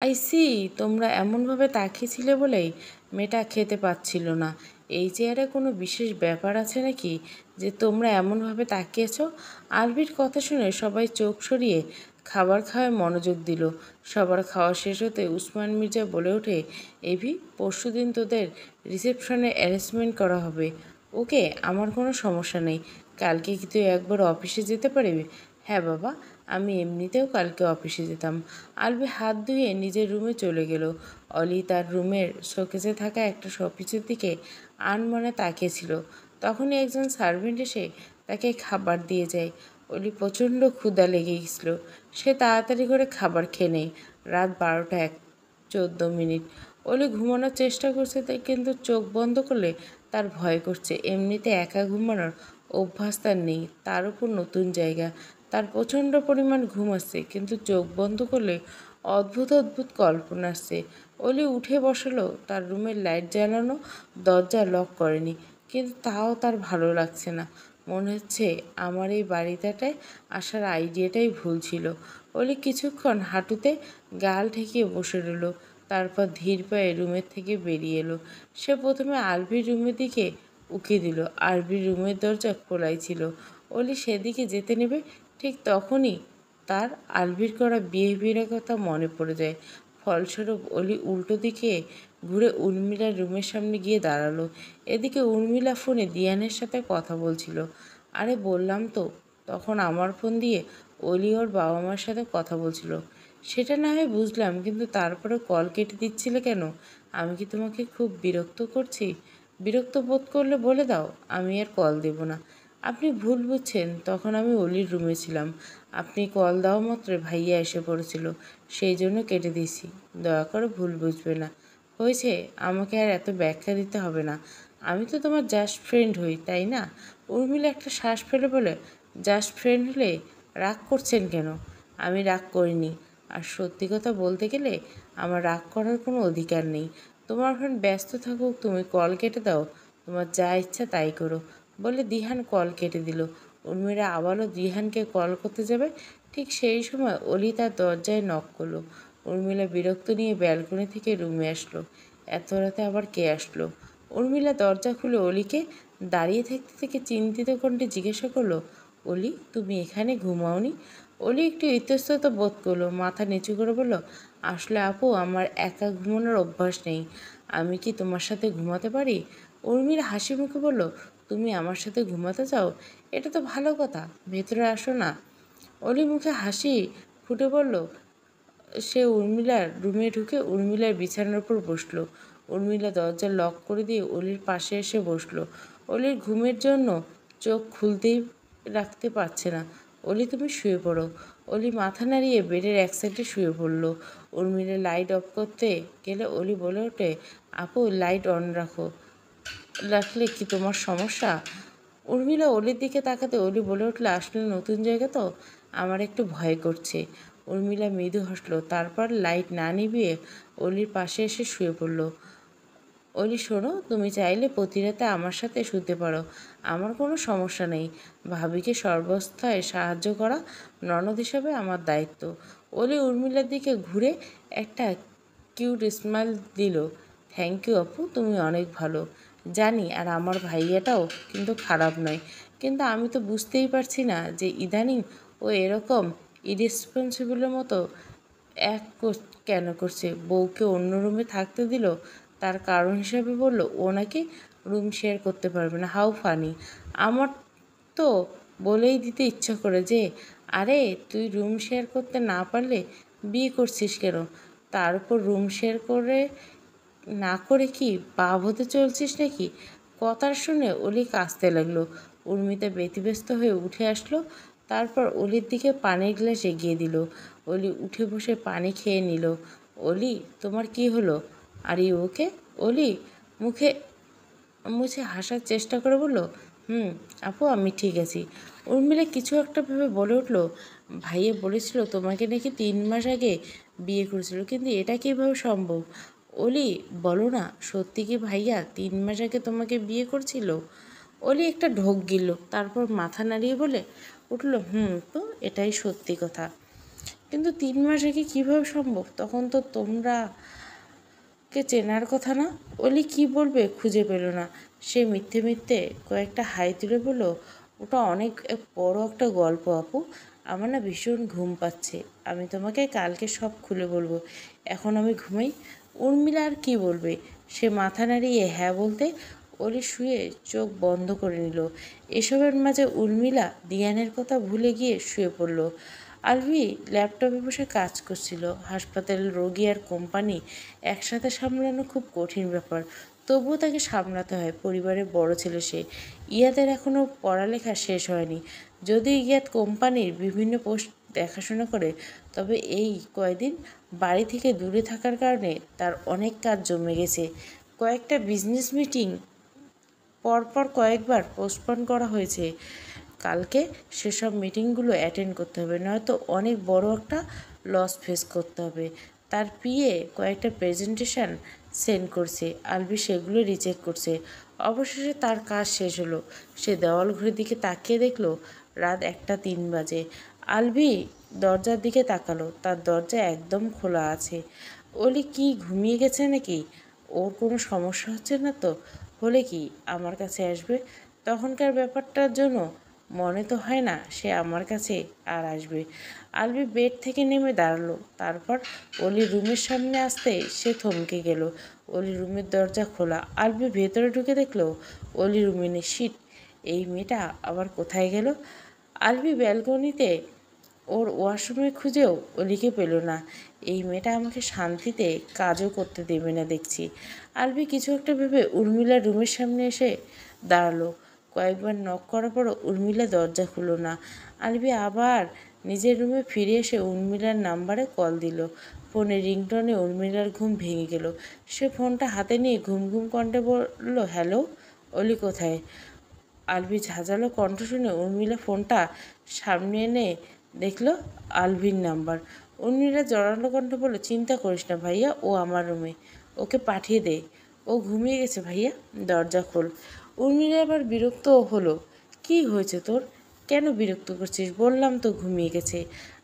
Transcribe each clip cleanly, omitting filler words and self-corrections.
I C, তোমরা এমনভাবে তাকিয়েছিলে বলেই মেয়েটা খেতে পাচ্ছিল না। এই চেয়ারে কোনো বিশেষ ব্যাপার আছে নাকি যে তোমরা এমনভাবে তাকিয়েছ? আলভির কথা শুনে সবাই চোখ সরিয়ে খাবার খাওয়ায় মনোযোগ দিল। সবার খাওয়া শেষ হতে উসমান মির্জা বলে ওঠে, এভি, পরশুদিন তোদের রিসেপশনে অ্যারেঞ্জমেন্ট করা হবে। ওকে, আমার কোনো সমস্যা নেই। কালকে কি তুই একবার অফিসে যেতে পারবি? হ্যাঁ বাবা, আমি এমনিতেও কালকে অফিসে যেতাম। আলবি হাত ধুয়ে নিজের রুমে চলে গেল। অলি তার রুমের শোকেসে থাকা একটা শোপিসের দিকে আনমনে তাকিয়েছিল। তখনই একজন সার্ভেন্ট এসে তাকে খাবার দিয়ে যায়। অলি প্রচণ্ড ক্ষুধা লেগে গেছিল। সে তাড়াতাড়ি করে খাবার খেয়ে নেয়। রাত 12:14। অলি ঘুমানোর চেষ্টা করছে তাই, কিন্তু চোখ বন্ধ করলে তার ভয় করছে। এমনিতে একা ঘুমানোর অভ্যাস তার নেই, তার উপর নতুন জায়গা। তার প্রচণ্ড পরিমাণ ঘুম আসছে, কিন্তু চোখ বন্ধ করলে অদ্ভুত অদ্ভুত কল্পনা আসছে। অলি উঠে বসালো। তার রুমের লাইট জ্বালানো, দরজা লক করেনি, কিন্তু তাও তার ভালো লাগছে না। মনে হচ্ছে আমার এই বাড়িটায় আসার আইডিয়াটাই ভুল ছিল। অলি কিছুক্ষণ হাঁটুতে গাল ঠেকিয়ে বসে রইল, তারপর ধীর পায়ে রুমের থেকে বেরিয়ে এলো। সে প্রথমে আলভির রুমের দিকে উকি দিল। আলভির রুমের দরজা খোলাই ছিল। অলি সেদিকে যেতে নেবে, ঠিক তখনই তার আলভির করা বিহেভিয়ারের কথা মনে পড়ে যায়। ফলস্বরূপ অলি উল্টো দিকে ঘুরে উর্মিলার রুমের সামনে গিয়ে দাঁড়ালো। এদিকে উর্মিলা ফোনে দিয়ানের সাথে কথা বলছিল। আরে বললাম তো, তখন আমার ফোন দিয়ে অলি ওর বাবা মার সাথে কথা বলছিল। সেটা না হয় বুঝলাম, কিন্তু তারপরে কল কেটে দিচ্ছিলে কেন? আমি কি তোমাকে খুব বিরক্ত করছি? বিরক্ত বোধ করলে বলে দাও, আমি আর কল দেব না। আপনি ভুল বুঝছেন, তখন আমি অলির রুমে ছিলাম। আপনি কল দেওয়া মাত্র ভাইয়া এসে পড়েছিল, সেই জন্য কেটে দিয়েছি। দয়া করে ভুল বুঝবে না। হয়েছে, আমাকে আর এত ব্যাখ্যা দিতে হবে না। আমি তো তোমার জাস্ট ফ্রেন্ড হই, তাই না? উর্মিলা একটা শ্বাস ফেলে বলে, জাস্ট ফ্রেন্ড হলে রাগ করছেন কেন? আমি রাগ করিনি। আর সত্যি কথা বলতে গেলে আমার রাগ করার কোনো অধিকার নেই। তোমার ফোন ব্যস্ত থাকুক, তুমি কল কেটে দাও। তোমার যা ইচ্ছা তাই করো, বলে দিহান কল কেটে দিল। উর্মিলা আবারও দিহানকে কল করতে যাবে, ঠিক সেই সময় অলি তার দরজায় নক করলো। উর্মিলা বিরক্ত নিয়ে ব্যালকনি থেকে রুমে আসলো। এত রাতে আবার কে আসলো? উর্মিলা দরজা খুলে অলিকে দাঁড়িয়ে থাকতে থেকে চিন্তিত কণ্ঠে জিজ্ঞাসা করলো, অলি, তুমি এখানে ঘুমাওনি? অলি একটু ইতস্তত বোধ করলো, মাথা নিচু করে বলল, আসলে আপু, আমার একা ঘুমানোর অভ্যাস নেই। আমি কি তোমার সাথে ঘুমাতে পারি? উর্মিলা হাসি মুখে বলল, তুমি আমার সাথে ঘুমাতে চাও? এটা তো ভালো কথা, ভেতরে আসো না। অলি মুখে হাসি ফুটে বলল। সে উর্মিলার রুমে ঢুকে উর্মিলার বিছানার উপর বসলো। উর্মিলা দরজা লক করে দিয়ে অলির পাশে এসে বসলো। অলির ঘুমের জন্য চোখ খুলতেই রাখতে পারছে না। অলি, তুমি শুয়ে পড়ো। অলি মাথা নাড়িয়ে বেডের এক সাইডে শুয়ে পড়ল। উর্মিলা লাইট অফ করতে গেলে অলি বলে ওঠে, আপু, লাইট অন রাখলে কি তোমার সমস্যা? উর্মিলা অলির দিকে তাকাতে অলি বলে উঠল, আসলে নতুন জায়গা তো, আমার একটু ভয় করছে। উর্মিলা মৃদু হাসল, তারপর লাইট না নিভিয়ে অলির পাশে এসে শুয়ে পড়ল। অলি, শোনো, তুমি চাইলে প্রতি রাতে আমার সাথে শুতে পারো, আমার কোনো সমস্যা নেই। ভাবিকে সর্বস্থায় সাহায্য করা ননদ হিসাবে আমার দায়িত্ব। অলি উর্মিলার দিকে ঘুরে একটা কিউট স্মাইল দিল। থ্যাংক ইউ আপু, তুমি অনেক ভালো। জানি, আর আমার ভাইয়াটাও কিন্তু খারাপ নয়, কিন্তু আমি তো বুঝতেই পারছি না যে ইদানিং ও এরকম ইরেসপন্সিবলের মতো কেন করছে। বউকে অন্য রুমে থাকতে দিল, তার কারণ হিসাবে বলল ও নাকি রুম শেয়ার করতে পারবে না। How funny! আমার তো বলেই দিতে ইচ্ছা করে যে, আরে তুই রুম শেয়ার করতে না পারলে বিয়ে করছিস কেন? তার উপর রুম শেয়ার না করে কি বাপ হতে চলছিস নাকি? কথা শুনে অলি কাঁদতে লাগলো। উর্মিতা ব্যতিব্যস্ত হয়ে উঠে আসলো, তারপর অলির দিকে পানির গ্লাস এগিয়ে দিল। অলি উঠে বসে পানি খেয়ে নিল। অলি, তোমার কি হলো? Are you okay? অলি মুখে মুছে হাসার চেষ্টা করে বলল, আপু, আমি ঠিক আছি। উর্মিলা কিছু একটা ভেবে বলে উঠল, ভাইয়া বলেছিল তোমাকে নাকি 3 মাস আগে বিয়ে করেছিল, কিন্তু এটা কীভাবে সম্ভব? অলি, বলো না, সত্যি কি ভাইয়া 3 মাস আগে তোমাকে বিয়ে করছিল? অলি একটা ঢোক গিলল, তারপর মাথা নাড়িয়ে বলে উঠল, তো এটাই সত্যি কথা। কিন্তু 3 মাস আগে কীভাবে সম্ভব? তখন তো তোমরা কে চেনার কথা না। অলি কি বলবে খুঁজে পেল না। সে মিথ্যে মিথ্যে কয়েকটা হাই তুলে বলল, ওটা অনেক বড় একটা গল্প আপু। আমার না ভীষণ ঘুম পাচ্ছে। আমি তোমাকে কালকে সব খুলে বলবো। এখন আমি ঘুমাই। উর্মিলা আর কি বলবে? সে মাথা নাড়িয়ে হ্যাঁ বলতে অলি শুয়ে চোখ বন্ধ করে নিল। এসবের মাঝে উর্মিলা দিয়ানের কথা ভুলে গিয়ে শুয়ে পড়ল। আলভি ল্যাপটপে বসে কাজ করছিল। হাসপাতালের রোগী আর কোম্পানি একসাথে সামলানো খুব কঠিন ব্যাপার। তবুও তাকে সামলাতে হয়। পরিবারের বড় ছেলে সে। ইয়াদের এখনও পড়ালেখা শেষ হয়নি। যদি ইয়াদ কোম্পানির বিভিন্ন পোস্ট দেখাশোনা করে, তবে এই কয়দিন বাড়ি থেকে দূরে থাকার কারণে তার অনেক কাজ জমে গেছে। কয়েকটা বিজনেস মিটিং পরপর কয়েকবার পোস্টপোন করা হয়েছে। কালকে সেসব মিটিংগুলো অ্যাটেন্ড করতে হবে, নয়তো অনেক বড় একটা লস ফেস করতে হবে। তার পিএ কয়েকটা প্রেজেন্টেশন সেন্ড করছে, আলভি সেগুলো রিচেক করছে। অবশেষে তার কাজ শেষ হলো। সে দেওয়াল ঘড়ির দিকে তাকিয়ে দেখলো রাত 1টা 3 বাজে। আলভি দরজার দিকে তাকালো। তার দরজা একদম খোলা আছে। অলি কি ঘুমিয়ে গেছে নাকি? ওর কোনো সমস্যা হচ্ছে না তো? হলে কি আমার কাছে আসবে? তখনকার ব্যাপারটার জন্য মনে তো হয় না সে আমার কাছে আর আসবে। আলভি বেড থেকে নেমে দাঁড়ালো। তারপর অলির রুমের সামনে আসতে সে থমকে গেল। অলির রুমের দরজা খোলা। আলভি ভেতরে ঢুকে দেখলো অলি রুমে নেই। শিট, এই মেয়েটা আবার কোথায় গেল? আলভি ব্যালকনিতে ওর ওয়াশরুমে খুঁজেও অলিকে পেল না। এই মেয়েটা আমাকে শান্তিতে কাজও করতে দেবে না দেখছি। আলভি কিছু একটা ভেবে উর্মিলার রুমের সামনে এসে দাঁড়ালো। কয়েকবার নক করার পরও উর্মিলা দরজা খুলল না। আলভি আবার নিজের রুমে ফিরে এসে উর্মিলার নাম্বারে কল দিল। ফোনের রিংটনে উর্মিলার ঘুম ভেঙে গেল। সে ফোনটা হাতে নিয়ে ঘুম ঘুম কণ্ঠে বলল, হ্যালো, অলি কোথায়? আলভি ঝাঁঝালো কণ্ঠ শুনে উর্মিলা ফোনটা সামনে এনে দেখলো আলভির নাম্বার। উর্মিলা জড়ালো কণ্ঠ বলল, চিন্তা করিস না ভাইয়া, ও আমার রুমে, ওকে পাঠিয়ে দে। ও ঘুমিয়ে গেছে ভাইয়া, দরজা খোল। উর্মিলা এবার বিরক্ত হলো। কি হয়েছে তোর? কেন বিরক্ত করছিস? বললাম তো ঘুমিয়ে গেছে।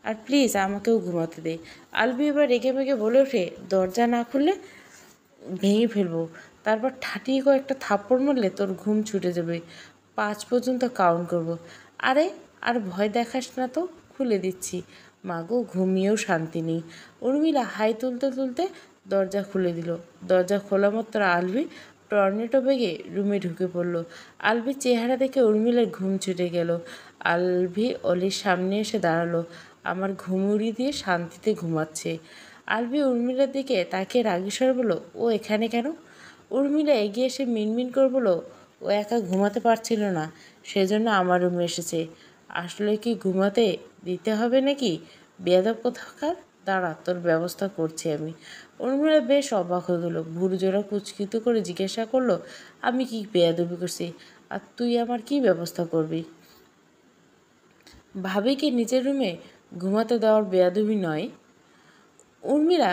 আর প্লিজ আমাকেও ঘুমাতে দে। আলভি এবার রেগে মেগে বলে ওঠে, দরজা না খুললে ভেঙে ফেলবো। তারপর ঠাটিয়ে কয়েকটা থাপ্পড় মারলে তোর ঘুম ছুটে যাবে। 5 পর্যন্ত কাউন্ট করব। আরে আর ভয় দেখাস না তো, খুলে দিচ্ছি। মাগো, ঘুমিয়েও শান্তি নেই। উর্মিলা হাই তুলতে তুলতে দরজা খুলে দিল। দরজা খোলা মাত্র আলভি টর্নেটো বেগে রুমে ঢুকে পড়ল। আলভির চেহারা দেখে উর্মিলার ঘুম ছুটে গেল। আলভি অলির সামনে এসে দাঁড়ালো। আমার ঘুম উড়িয়ে দিয়ে শান্তিতে ঘুমাচ্ছে। আলভি উর্মিলার দিকে তাকিয়ে রাগী স্বরে বলল, ও এখানে কেন? উর্মিলা এগিয়ে এসে মিনমিন করে বলল, ও একা ঘুমাতে পারছিল না, সেজন্য আমার রুমে এসেছে। আসলে কি ঘুমাতে দিতে হবে নাকি? বেয়াদব কোথাকার! দাঁড়া, তোর ব্যবস্থা করছি আমি। উর্মিলা বেশ অবাক হয়ে গেল। ভুরু জোড়া কুচকিত করে জিজ্ঞাসা করলো, আমি কি বেয়াদবি করছি? আর তুই আমার কি ব্যবস্থা করবি? ভাবিকে নিজের রুমে ঘুমাতে দেওয়ার বেয়াদবি নয়। উর্মিলা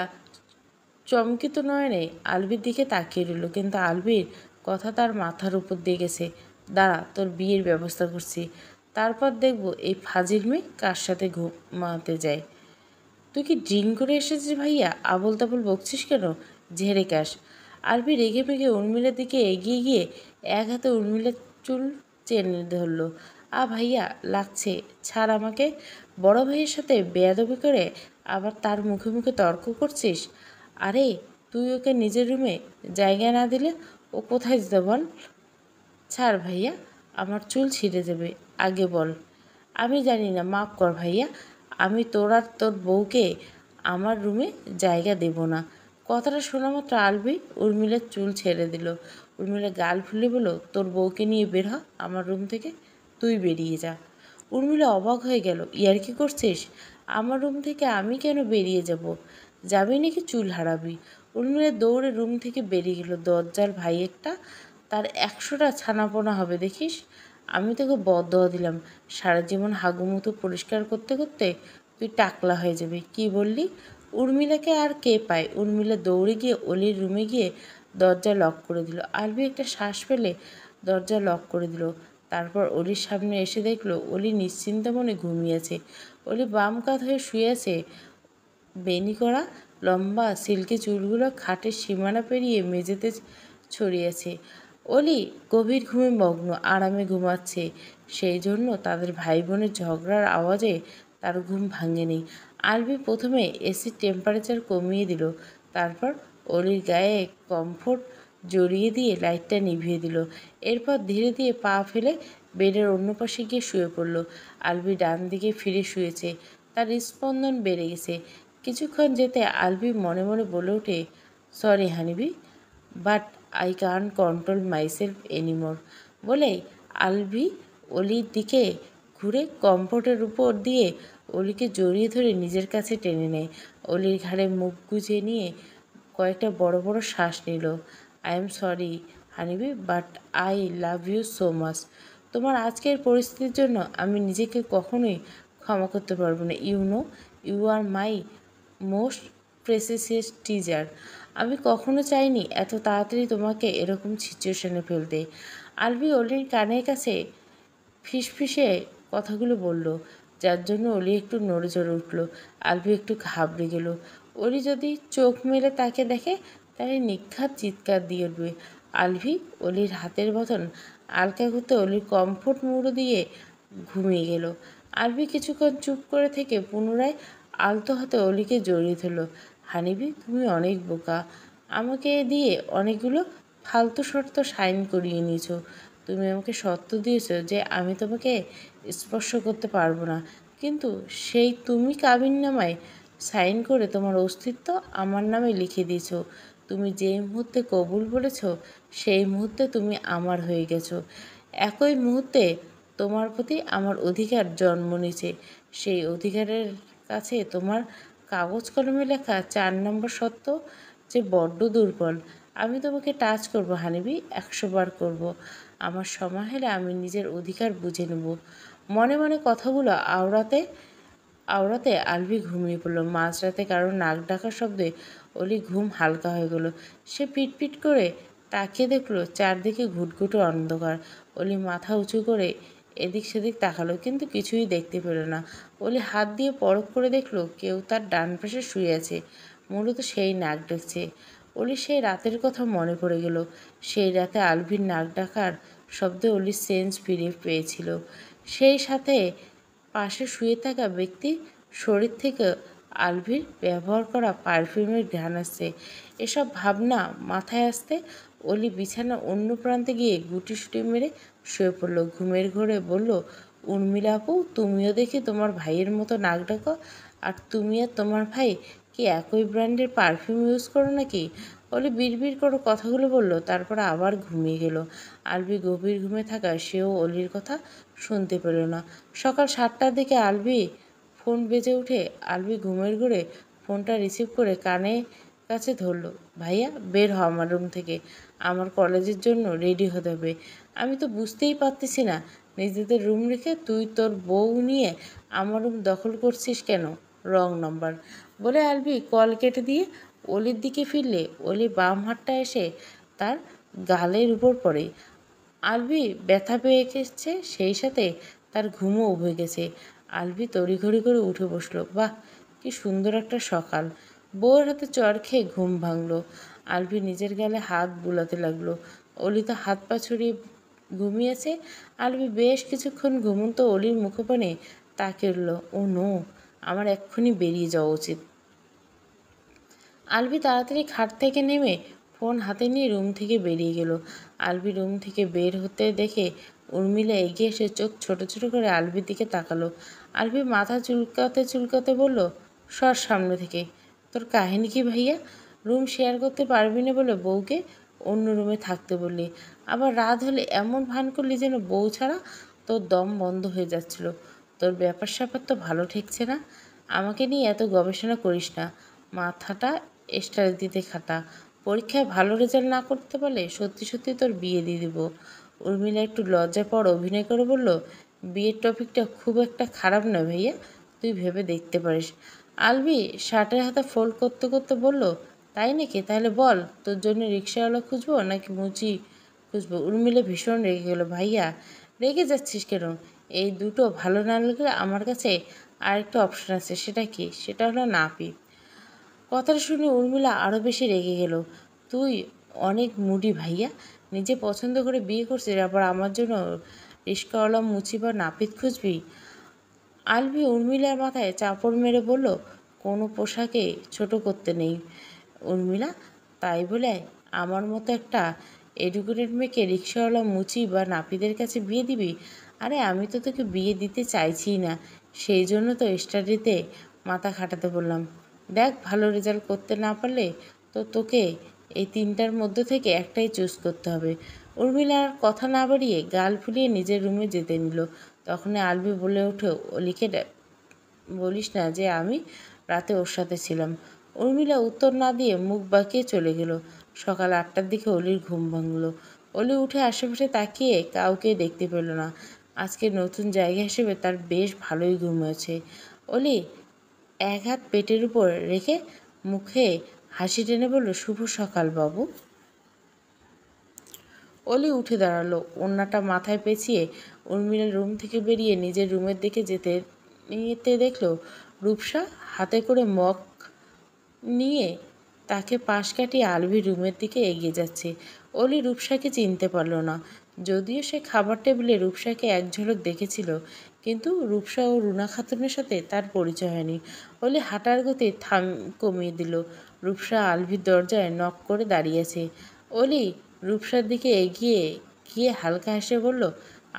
চমকিত নয়নে আলভির দিকে তাকিয়ে রইল, কিন্তু আলভির কথা তার মাথার উপর দিয়ে গেছে। দাঁড়া, তোর বিয়ের ব্যবস্থা করছি, তারপর দেখব এই ফাজিল মেয়ে কার সাথে ঘুমাতে যায়। তুই কি ড্রিঙ্ক করে এসেছিস ভাইয়া? আবল তাবল বকছিস কেন? ঝেড়ে কাশ। আলভি রেগে মেগে উর্মিলার দিকে এগিয়ে গিয়ে এক হাতে উর্মিলার চুল টেনে ধরল। ভাইয়া, লাগছে, ছাড় আমাকে। বড় ভাইয়ের সাথে বেয়াদবি করে আবার তার মুখে মুখে তর্ক করছিস? আরে তুই ওকে নিজের রুমে জায়গা না দিলে ও কোথায় যেতে বল? ছাড় ভাইয়া, আমার চুল ছিঁড়ে যাবে। আগে বল। আমি জানি না, মাফ কর ভাইয়া। আমি তোর আর তোর বউকে আমার রুমে জায়গা দেব না। কথাটা শোনা মাত্র আলভি উর্মিলার চুল ছেড়ে দিল। উর্মিলা গাল ফুলে বলল, তোর বউকে নিয়ে বের হ আমার রুম থেকে, তুই বেরিয়ে যা। উর্মিলা অবাক হয়ে গেল, ইয়ার্কি করছিস? আমার রুম থেকে আমি কেন বেরিয়ে যাব? যাবি নাকি চুল হারাবি? উর্মিলা দৌড়ে রুম থেকে বেরিয়ে গেল। দরজার ভাই একটা, তার 100টা ছানাপোনা হবে দেখিস। আমি তোকে বদদোয়া দিলাম, সারা জীবন হাগুমুতো পরিষ্কার করতে করতে তুই টাকলা হয়ে যাবি। কি বললি? উর্মিলাকে আর কে পায়? উর্মিলা দৌড়ে গিয়ে অলির রুমে গিয়ে দরজা লক করে দিল। আলভি একটা শ্বাস ফেলে দরজা লক করে দিল। তারপর অলির সামনে এসে দেখলো অলি নিশ্চিন্ত মনে ঘুমিয়েছে। অলি বাম কাত হয়ে শুয়ে আছে। বেনি করা লম্বা সিল্কি চুলগুলো খাটের সীমানা পেরিয়ে মেঝেতে ছড়িয়েছে। অলি গভীর ঘুমে মগ্ন, আরামে ঘুমাচ্ছে। সেই জন্য তাদের ভাই বোনের ঝগড়ার আওয়াজে তার ঘুম ভাঙেনি। আলবি প্রথমে এসির টেম্পারেচার কমিয়ে দিল, তারপর অলির গায়ে কমফোর্ট জড়িয়ে দিয়ে লাইটটা নিভিয়ে দিল। এরপর ধীরে ধীরে পা ফেলে বেডের অন্য পাশে গিয়ে শুয়ে পড়ল। আলবি ডান দিকে ফিরে শুয়েছে। তার হৃদস্পন্দন বেড়ে গেছে। কিছুক্ষণ যেতে আলবি মনে মনে বলে ওঠে, sorry honeybee, but I can't control myself anymore. বলেই আলবি অলির দিকে ঘুরে কম্ফোর্টের উপর দিয়ে অলিকে জড়িয়ে ধরে নিজের কাছে টেনে নেয়। অলির ঘাড়ে মুখ গুজে নিয়ে কয়েকটা বড় বড় শ্বাস নিল। I am sorry honeybee, but I love you so much. তোমার আজকের পরিস্থিতির জন্য আমি নিজেকে কখনোই ক্ষমা করতে পারবো না। You know, you are my most precious teaser. আমি কখনো চাইনি এত তাড়াতাড়ি তোমাকে এরকম সিচুয়েশনে ফেলতে। আলবি অলির কানের কাছে ফিসফিসে কথাগুলো বলল, যার জন্য অলি একটু নড়ে চড়ে উঠল। আলবি একটু ঘাবড়ে গেল। অলি যদি চোখ মেলে তাকে দেখে তাহলে নিঘাত চিৎকার দিয়ে উঠবে। আলবি অলির হাতের বদন আলকা করতে অলির কমফোর্ট মুড়ো দিয়ে ঘুমিয়ে গেল। আলবি কিছুক্ষণ চুপ করে থেকে পুনরায় আলতো হাতে অলিকে জড়িয়ে ধরল। হানিবি, তুমি অনেক বোকা। আমাকে দিয়ে অনেকগুলো ফালতু শর্ত সাইন করিয়ে নিয়েছো। তুমি আমাকে শর্ত দিয়েছো যে আমি তোমাকে স্পর্শ করতে পারবো না, কিন্তু সেই তুমি কাবিননামায় সাইন করে তোমার অস্তিত্ব আমার নামে লিখে দিয়েছো। তুমি যেই মুহূর্তে কবুল বলেছো সেই মুহূর্তে তুমি আমার হয়ে গেছো। একই মুহূর্তে তোমার প্রতি আমার অধিকার জন্ম নিয়েছে। সেই অধিকারের কাছে তোমার কাগজ কলমে লেখা 4 নম্বর শর্ত যে বড্ড দুর্বল। আমি তোমাকে টাচ করব হানিবি, 100 বার করব। আমার সময় হলে আমি নিজের অধিকার বুঝে নেব। মনে মনে কথাগুলো আওড়াতে আওড়াতে আলবি ঘুমিয়ে পড়ল। মাঝরাতে কারো নাক ডাকার শব্দে অলি ঘুম হালকা হয়ে গেল। সে পিটপিট করে তাকিয়ে দেখল চারদিকে ঘুটঘুটে অন্ধকার। অলি মাথা উঁচু করে এদিক সেদিক তাকালো, কিন্তু কিছুই দেখতে পেল না। অলি হাত দিয়ে পরখ করে দেখল কেউ তার ডান পাশে শুয়ে আছে। মূলত সেই নাক ডাকছে। অলি সেই রাতের কথা মনে পড়ে গেল। সেই রাতে আলভির নাক ডাকার শব্দে অলির সেন্স ফিরে পেয়েছিল। সেই সাথে পাশে শুয়ে থাকা ব্যক্তির শরীর থেকে আলভির ব্যবহার করা পারফিউমের ঘ্রাণ আসছে। এসব ভাবনা মাথায় আসতে অলি বিছানার অন্য প্রান্তে গিয়ে গুটিসুটি মেরে শুয়ে পড়ল। ঘুমের ঘোরে বলল, উর্মিলা আপু, তুমিও দেখি তোমার ভাইয়ের মতো নাক ডাকো। আর তুমি আর তোমার ভাই কি একই ব্র্যান্ডের পারফিউম ইউজ করো নাকি? অলি বিড়বিড় করে কথাগুলো বলল, তারপর আবার ঘুমিয়ে গেল। আলবি গভীর ঘুমে থাকায় সেও অলির কথা শুনতে পেল না। সকাল 7টার দিকে আলবি ফোন বেজে উঠে। আলবি ঘুমের ঘোরে ফোনটা রিসিভ করে কানে কাছে ধরল। ভাইয়া, বের হ আমার রুম থেকে, আমার কলেজের জন্য রেডি হতে হবে। আমি তো বুঝতেই পারতেছি না, নিজেদের রুম রেখে তুই তোর বউ নিয়ে আমার রুম দখল করছিস কেন? Wrong number. বলে আলবি কল কেটে দিয়ে অলির দিকে ফিরলে অলি বাম হাতটা এসে তার গালের উপর পড়ে। আলবি ব্যথা পেয়ে গেছে, সেই সাথে তার ঘুমও উবে গেছে। আলবি তড়িঘড়ি করে উঠে বসলো। বাহ, কি সুন্দর একটা সকাল। বউয়ের হাতে চড় খেয়ে ঘুম ভাঙল। আলবি নিজের গালে হাত বুলাতে লাগলো। অলি তো হাত পা ছড়িয়ে ঘুমিয়েছে। আলবি বেশ কিছুক্ষণ ঘুমন্ত অলির মুখপানে তাকিয়ে রইল। ও নো, আমার এক্ষুনি বেরিয়ে যাওয়া উচিত। আলবি তাড়াতাড়ি খাট থেকে নেমে ফোন হাতে নিয়ে রুম থেকে বেরিয়ে গেল। আলবি রুম থেকে বের হতে দেখে উর্মিলা এগিয়ে এসে চোখ ছোট ছোট করে আলবির দিকে তাকালো। আলবি মাথা চুলকাতে চুলকাতে বলল, সর সামনে থেকে। তোর কাহিনী কি ভাইয়া? রুম শেয়ার করতে পারবি না বলে বউকে অন্য রুমে থাকতে বললি, আবার রাত হলে এমন ভান করলি যেন বউ ছাড়া তোর দম বন্ধ হয়ে যাচ্ছিল। তোর ব্যাপার স্যাপার তো ভালো ঠেকছে না। আমাকে নিয়ে এত গবেষণা করিস না, মাথাটা এক্সট্রা দিতে খাটা। পরীক্ষায় ভালো রেজাল্ট না করতে পারলে সত্যি সত্যি তোর বিয়ে দিয়ে দিব। উর্মিলা একটু লজ্জা পর অভিনয় করে বলল, বিয়ের টপিকটা খুব একটা খারাপ নয় ভাইয়া, তুই ভেবে দেখতে পারিস। আলবি শার্টের হাতে ফোল্ড করতে করতে বলল, তাই নাকি? তাহলে বল, তোর জন্য রিক্সাওয়ালা খুঁজবো নাকি মুচি খুঁজবো? উর্মিলা ভীষণ রেগে গেল। ভাইয়া, রেগে যাচ্ছিস কেন? এই দুটো ভালো না লাগলে আমার কাছে আরেকটা অপশন আছে। সেটা কি? সেটা হলো নাপিত। কথাটা শুনে উর্মিলা আরও বেশি রেগে গেল। তুই অনেক মুডি ভাইয়া, নিজে পছন্দ করে বিয়ে করছিস, আবার আমার জন্য রিস্কাওয়ালা মুচি বা নাপিত খুঁজবি? আলভি উর্মিলার মাথায় চাপড় মেরে বলল, কোনো পোশাকে ছোট করতে নেই উর্মিলা, তাই বলে আমার মতো একটা এডুকেটেড মেয়েকে রিক্সাওয়ালা মুচি বা নাপিতের কাছে বিয়ে দিবি? আরে আমি তো তোকে বিয়ে দিতে চাইছি না, সেই জন্য তো স্টাডিতে মাথা খাটাতে বললাম। দেখ, ভালো রেজাল্ট করতে না পারলে তো তোকে এই তিনটার মধ্যে থেকে একটাই চুজ করতে হবে। উর্মিলার কথা না বাড়িয়ে গাল ফুলিয়ে নিজের রুমে যেতে নিল। তখনই আলভি বলে ওঠে, অলিকে বলিস না যে আমি রাতে ওর সাথে ছিলাম। উর্মিলা উত্তর না দিয়ে মুখ বাঁকিয়ে চলে গেল। সকাল 8টার দিকে অলির ঘুম ভাঙল। অলি উঠে আশেপাশে তাকিয়ে কাউকে দেখতে পেল না। আজকে নতুন জায়গা হিসেবে তার বেশ ভালোই ঘুম হয়েছে। অলি এক হাত পেটের উপর রেখে মুখে হাসি টেনে বলল, শুভ সকাল বাবু। অলি উঠে দাঁড়ালো, ওড়নাটা মাথায় পেঁচিয়ে উর্মিলার রুম থেকে বেরিয়ে নিজের রুমের দিকে নিতে দেখল রূপসা হাতে করে মগ নিয়ে তাকে পাশ কাটিয়ে আলভির রুমের দিকে এগিয়ে যাচ্ছে। অলি রূপসাকে চিনতে পারল না, যদিও সে খাবার টেবিলে রূপসাকে এক ঝলক দেখেছিল, কিন্তু রূপসা ও রুনা খাতুনের সাথে তার পরিচয় হয়নি। অলি হাঁটার গতি কমিয়ে দিল। রূপসা আলভির দরজায় নক করে দাঁড়িয়েছে। অলি রূপসার দিকে এগিয়ে গিয়ে হালকা হেসে বলল,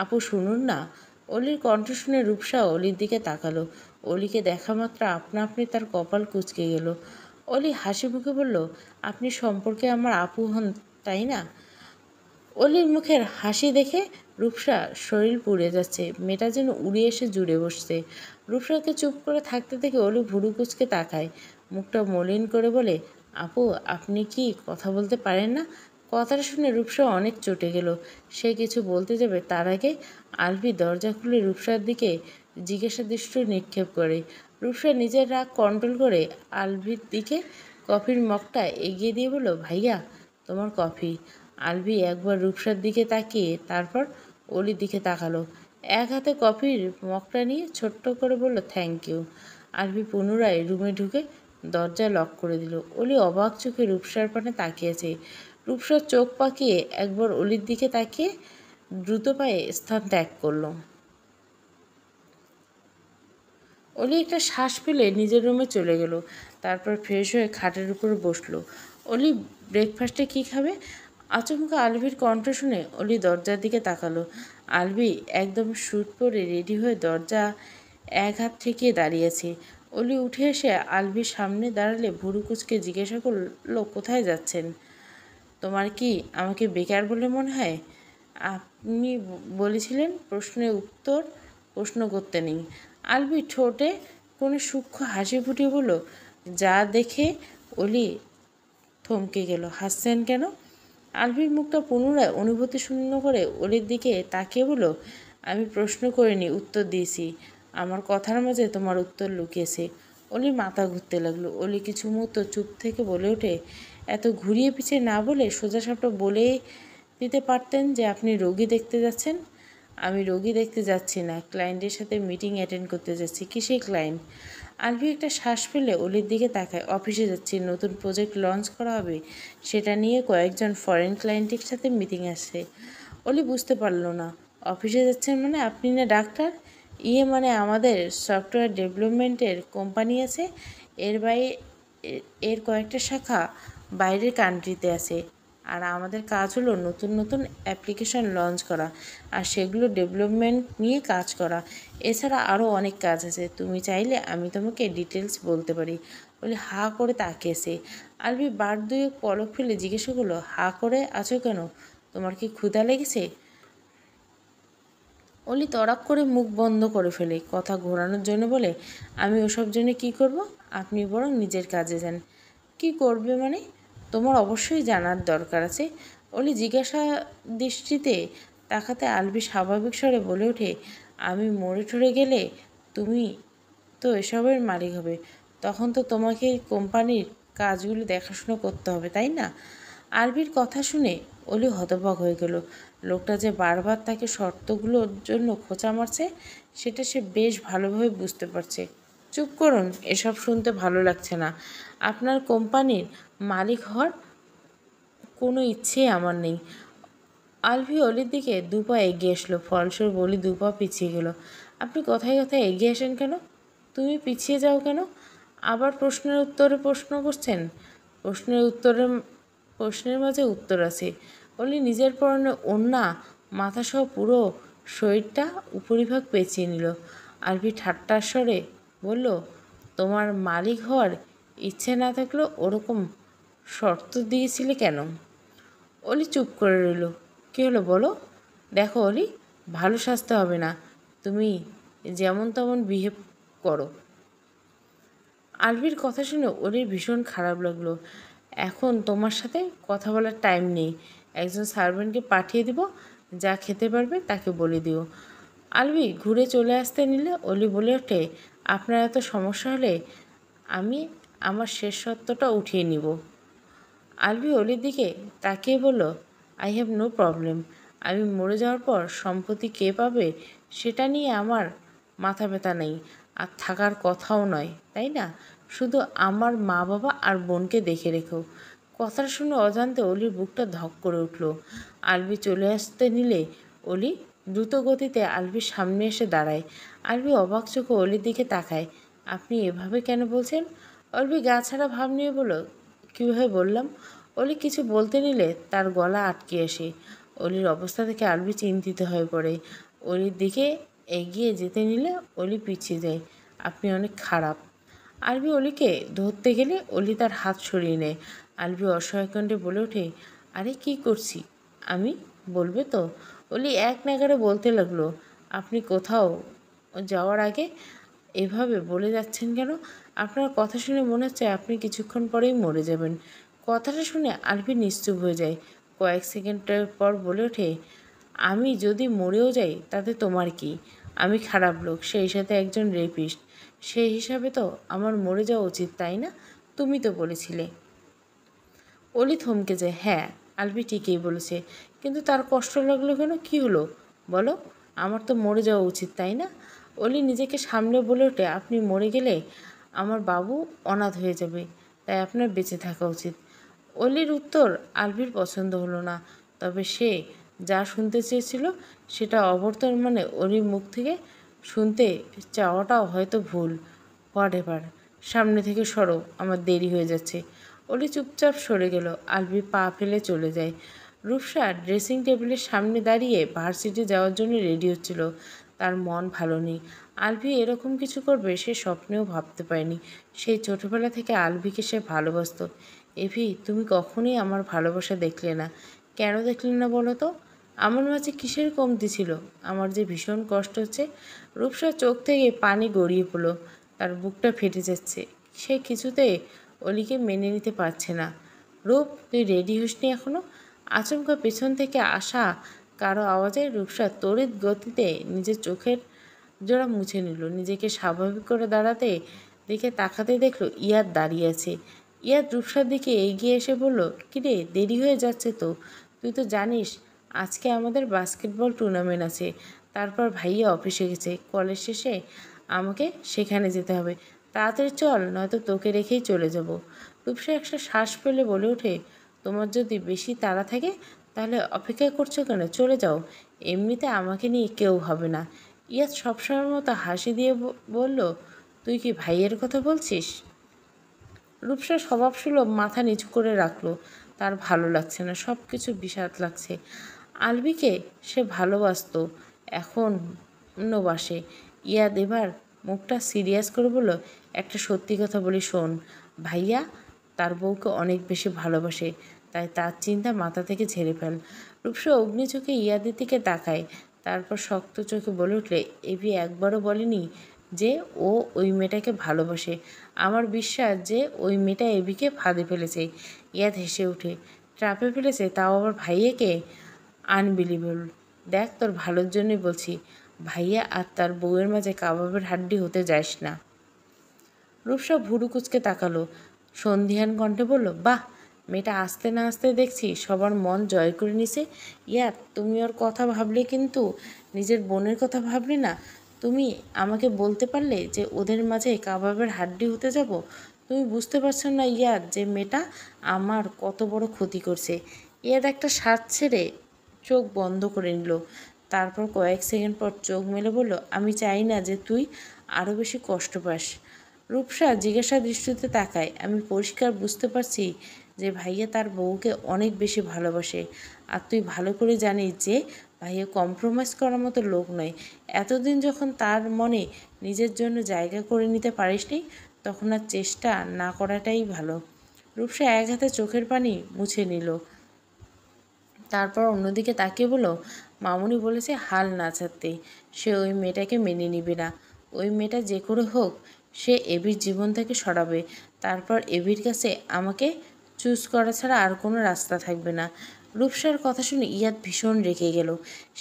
আপু শুনুন না। অলির কণ্ঠ শুনে রূপসা অলির দিকে তাকালো। অলিকে দেখা মাত্র আপনা আপনি তার কপাল কুঁচকে গেল। অলি হাসি মুখে বলল, আপনি সম্পর্কে আমার আপু হন, তাই না? অলির মুখের হাসি দেখে রূপসার শরীর পুড়ে যাচ্ছে, মেয়েটা যেন উড়ে এসে জুড়ে বসছে। রূপসাকে চুপ করে থাকতে দেখে অলি ভুরু কুঁচকে তাকায়, মুখটা মলিন করে বলে, আপু আপনি কি কথা বলতে পারেন না? কথাটা শুনে রূপসা অনেক চটে গেল। সে কিছু বলতে যাবে, তার আগে আলভি দরজা খুলে রূপসার দিকে জিজ্ঞাসা দৃষ্টি নিক্ষেপ করে। রূপসা নিজের রাগ কন্ট্রোল করে আলভির দিকে কফির মগটা এগিয়ে দিয়ে বলল, ভাইয়া তোমার কফি। আলভি একবার রূপসার দিকে তাকিয়ে তারপর অলির দিকে তাকালো। এক হাতে কফির মগটা নিয়ে ছোট্ট করে বলল, থ্যাংক ইউ। আলভি পুনরায় রুমে ঢুকে দরজা লক করে দিল। অলি অবাক চোখে রূপসার পানে তাকিয়েছে। রূপসার চোখ পাকিয়ে একবার অলির দিকে তাকিয়ে দ্রুত পায়ে স্থান ত্যাগ করল। অলি একটা শ্বাস ফেলে নিজের রুমে চলে গেল। তারপর ফ্রেশ হয়ে খাটের উপর বসলো। অলি ব্রেকফাস্টে কী খাবে? আচমকা আলভির কণ্ঠ শুনে অলি দরজার দিকে তাকালো। আলভি একদম স্যুট পরে রেডি হয়ে দরজা এক হাত ঠেকিয়ে দাঁড়িয়েছে। অলি উঠে এসে আলভির সামনে দাঁড়ালে ভুরু কুঁচকে জিজ্ঞাসা করলো, কোথায় যাচ্ছেন? তোমার কি আমাকে বেকার বলে মনে হয়? আপনি বলেছিলেন প্রশ্ন করতে নেই। আলভি ঠোঁটে কোনো সূক্ষ্ম হাসি ফুটিয়ে বলল, যা দেখে অলি থমকে গেল। হাসছেন কেন? আলভির মুখটা পুনরায় অনুভূতি শূন্য করে অলির দিকে তাকিয়ে বলল, আমি প্রশ্ন করিনি, উত্তর দিয়েছি। আমার কথার মাঝে তোমার উত্তর লুকিয়েছে। অলির মাথা ঘুরতে লাগলো। অলি কিছু মুহূর্ত চুপ থেকে বলে ওঠে, এত ঘুরিয়ে পিছিয়ে না বলে সোজাসাপটা বলে দিতে পারতেন যে আপনি রোগী দেখতে যাচ্ছেন। আমি রোগী দেখতে যাচ্ছি না, ক্লায়েন্টের সাথে মিটিং অ্যাটেন্ড করতে যাচ্ছি। কিসের ক্লায়েন্ট? আলভি একটা শ্বাস ফেলে অলির দিকে তাকায়। অফিসে যাচ্ছি, নতুন প্রজেক্ট লঞ্চ করা হবে, সেটা নিয়ে কয়েকজন ফরেন ক্লায়েন্টের সাথে মিটিং আসছে। অলি বুঝতে পারল না। অফিসে যাচ্ছেন মানে? আপনি না ডাক্তার? মানে আমাদের সফটওয়্যার ডেভেলপমেন্টের কোম্পানি আছে, এর কয়েকটা শাখা বাইরের কান্ট্রিতে আছে, আর আমাদের কাজ হলো নতুন নতুন অ্যাপ্লিকেশন লঞ্চ করা আর সেগুলো ডেভেলপমেন্ট নিয়ে কাজ করা। এছাড়া আরও অনেক কাজ আছে, তুমি চাইলে আমি তোমাকে ডিটেলস বলতে পারি। বলে হা করে তাকিয়েছে। আলভি বার দুয়েক পলক ফেলে জিজ্ঞাসা করলো, হা করে আছো কেন? তোমার কি ক্ষুধা লেগেছে? অলি তড়াক করে মুখ বন্ধ করে ফেলে, কথা ঘোরানোর জন্য বলে, আমি ওসব জন্য কী করব? আপনি বরং নিজের কাজে যান। কি করবে মানে? তোমার অবশ্যই জানার দরকার আছে। অলি জিজ্ঞাসা দৃষ্টিতে তাকাতে আলভি স্বাভাবিক স্বরে বলে ওঠে, আমি মরে ঠরে গেলে তুমি তো এসবের মালিক হবে, তখন তো তোমাকে কোম্পানির কাজগুলো দেখাশোনা করতে হবে, তাই না? আলভির কথা শুনে অলি হতবাক হয়ে গেল। লোকটা যে বারবার তাকে শর্তগুলোর জন্য খোঁচা মারছে, সেটা সে বেশ ভালোভাবে বুঝতে পারছে। চুপ করুন, এসব শুনতে ভালো লাগছে না। আপনার কোম্পানির মালিক হওয়ার কোনো ইচ্ছেই আমার নেই। আলভি অলির দিকে দুপা এগিয়ে আসলো, ফলস্বরূপ অলি দুপা পিছিয়ে গেল। আপনি কথায় কথায় এগিয়ে আসেন কেন? তুমি পিছিয়ে যাও কেন? আবার প্রশ্নের উত্তরে প্রশ্ন করছেন। প্রশ্নের উত্তরে প্রশ্নের মাঝে উত্তর আছে। অলি নিজের পরনে ওড়না মাথাসহ পুরো শরীরটা উপরিভাগ পেঁচিয়ে নিল। আলভি ঠাট্টার স্বরে বলল, তোমার মালিক হওয়ার ইচ্ছে না থাকলেও ওরকম শর্ত দিয়েছিলে কেন? অলি চুপ করে রইল। কী হলো বলো? দেখো অলি, ভালো সাজতে হবে না, তুমি যেমন তেমন বিহেভ করো। আলভির কথা শুনে অলির ভীষণ খারাপ লাগলো। এখন তোমার সাথে কথা বলার টাইম নেই। একজন সার্ভেন্টকে পাঠিয়ে দিব, যা খেতে পারবে তাকে বলে দিও। আলভি ঘুরে চলে আসতে নিলে অলি বলে ওঠে, আপনার এত সমস্যা হলে আমি আমার শেষ সত্যটা উঠিয়ে নিব। আলভি অলির দিকে তাকিয়ে বলল, আই হ্যাভ নো প্রবলেম। আমি মরে যাওয়ার পর সম্পত্তি কে পাবে সেটা নিয়ে আমার মাথা ব্যথা নেই, আর থাকার কথাও নয়, তাই না? শুধু আমার মা বাবা আর বোনকে দেখে রেখো। কথাটা শুনে অজান্তে অলির বুকটা ধক করে উঠল। আলভি চলে আসতে নিলে অলি দ্রুত গতিতে আলভির সামনে এসে দাঁড়ায়। আলভি অবাক চোখে অলির দিকে তাকায়। আপনি এভাবে কেন বলছেন? অলভি গা ছাড়া ভাব নিয়ে বলল, কীভাবে বললাম? অলি কিছু বলতে নিলে তার গলা আটকে আসে। অলির অবস্থা থেকে আলভি চিন্তিত হয়ে পড়ে। অলির দিকে এগিয়ে যেতে নিলে অলি পিছিয়ে যায়। আপনি অনেক খারাপ। আলভি অলিকে ধরতে গেলে অলি তার হাত সরিয়ে নেয়। আলভি অসহায় কণ্ঠে বলে ওঠে, আরে কী করছি আমি, বলবে তো? অলি এক নাগাড়ে বলতে লাগলো, আপনি কোথাও যাওয়ার আগে এভাবে বলে যাচ্ছেন কেন? আপনার কথা শুনে মনে হচ্ছে আপনি কিছুক্ষণ পরেই মরে যাবেন। কথাটা শুনে আলভি নিশ্চুপ হয়ে যায়। কয়েক সেকেন্ডের পর বলে ওঠে, আমি যদি মরেও যাই তাতে তোমার কি? আমি খারাপ লোক, সেই সাথে একজন রেপিস্ট। সেই হিসাবে তো আমার মরে যাওয়া উচিত, তাই না? তুমি তো বলেছিলে। অলি থমকে যায়। হ্যাঁ, আলভি ঠিকই বলেছে, কিন্তু তার কষ্ট লাগলো কেন? কি হলো বলো? আমার তো মরে যাওয়া উচিত, তাই না? অলি নিজেকে সামলে বলে ওঠে, আপনি মরে গেলে আমার বাবু অনাথ হয়ে যাবে, তাই আপনার বেঁচে থাকা উচিত। অলির উত্তর আলভির পছন্দ হলো না, তবে সে যা শুনতে চেয়েছিল সেটা অবর্তমানে অলির মুখ থেকে শুনতে চাওয়াটাও হয়তো ভুল। হোয়াট এভার, সামনে থেকে সরো, আমার দেরি হয়ে যাচ্ছে। অলি চুপচাপ সরে গেল। আলভি পা ফেলে চলে যায়। রূপসা ড্রেসিং টেবিলের সামনে দাঁড়িয়ে ভার্সিটি যাওয়ার জন্য রেডি হচ্ছিল। তার মন ভালো নেই। আলভি এরকম কিছু করবে সে স্বপ্নেও ভাবতে পারেনি। সেই ছোটোবেলা থেকে আলভিকে সে ভালোবাসতো। এভি, তুমি কখনোই আমার ভালোবাসা দেখলে না। কেন দেখলে না বলো তো? আমার মাঝে কিসের কমতি ছিল? আমার যে ভীষণ কষ্ট হচ্ছে। রূপসার চোখ থেকে পানি গড়িয়ে পড়ল। তার বুকটা ফেটে যাচ্ছে। সে কিছুতেই অলিকে মেনে নিতে পারছে না। রূপ, তুই রেডি হসনি এখনো? আচমকা পেছন থেকে আসা কারো আওয়াজে রূপসা তড়িৎ গতিতে নিজের চোখের জোড়া মুছে নিল। নিজেকে স্বাভাবিক করে দাঁড়াতে দিকে তাকাতে দেখলো ইয়াদ দাঁড়িয়ে আছে। ইয়াদ রূপসার দিকে এগিয়ে এসে বলল, কিরে, দেরি হয়ে যাচ্ছে তো। তুই তো জানিস আজকে আমাদের বাস্কেটবল টুর্নামেন্ট আছে। তারপর ভাইয়া অফিসে গেছে, কলেজ শেষে আমাকে সেখানে যেতে হবে। তাড়াতাড়ি চল, নয়তো তোকে রেখেই চলে যাব। রূপসা একটা শ্বাস ফেলে বলে ওঠে, তোমার যদি বেশি তাড়া থাকে তাহলে অপেক্ষা করছো কেন? চলে যাও, এমনিতে আমাকে নিয়ে কেউ হবে না। ইয়াদ সবসময়ের মতো হাসি দিয়ে বলল, তুই কি ভাইয়ের কথা বলছিস? রূপসা স্বভাবসুলভ মাথা নিচু করে রাখলো। তার ভালো লাগছে না, সব কিছু বিষাদ লাগছে। আলভিকে সে ভালোবাসতো, এখনও বাসে। ইয়াদ এবার মুখটা সিরিয়াস করে বলল, একটা সত্যি কথা বলি শোন, ভাইয়া তার বউকে অনেক বেশি ভালোবাসে, তাই তার চিন্তা মাথা থেকে ঝেড়ে ফেল। রূপসা অগ্নি চোখে ইয়াদের দিকে তাকায়, তারপর শক্ত চোখে বলে উঠলে, এভি একবারও বলেনি যে ও ওই মেয়েটাকে ভালোবাসে। আমার বিশ্বাস যে ওই মেয়েটা এভিকে ফাঁদে ফেলেছে। ইয়াদ হেসে উঠে, ট্রাপে ফেলেছে, তাও আবার ভাইয়াকে? আনবিলিভেবল। দেখ, তোর ভালোর জন্যই বলছি, ভাইয়া আর তার বউয়ের মাঝে কাবাবের হাড্ডি হতে যাস না। রূপসা ভুরু কুচকে তাকালো, সন্ধিহান কণ্ঠে বলল, বাহ, মেয়েটা আসতে না আসতে দেখছি সবার মন জয় করে নিছে। ইয়ার, তুমি ওর কথা ভাবলে কিন্তু নিজের বোনের কথা ভাবলে না। তুমি আমাকে বলতে পারলে যে ওদের মাঝে কাবাবের হাড্ডি হতে যাব? তুমি বুঝতে পারছো না ইয়াদ যে মেয়েটা আমার কত বড় ক্ষতি করছে? ইয়াদ একটা শ্বাস ছেড়ে চোখ বন্ধ করে নিল। তারপর কয়েক সেকেন্ড পর চোখ মেলে বলল, আমি চাই না যে তুই আরও বেশি কষ্ট পাস। রূপসা জিজ্ঞাসা দৃষ্টিতে তাকায়। আমি পরিষ্কার বুঝতে পারছি যে ভাইয়া তার বউকে অনেক বেশি ভালোবাসে। আর তুই ভালো করে জানিস যে ভাইয়া কম্প্রোমাইজ করার মতো লোক নয়। এতদিন যখন তার মনে নিজের জন্য জায়গা করে নিতে পারিসনি, তখন আর চেষ্টা না করাটাই ভালো। রূপসা এক হাতে চোখের পানি মুছে নিল। তারপর অন্যদিকে তাকিয়ে বলল, মামুনি বলেছে হাল না ছাড়তে। সে ওই মেয়েটাকে মেনে নিবে না। ওই মেয়েটা যে করে হোক সে এবির জীবন থেকে সরাবে। তারপর এবির কাছে আমাকে চুজ করা ছাড়া আর কোনো রাস্তা থাকবে না। রূপসার কথা শুনে ইয়াদ ভীষণ রেগে গেল।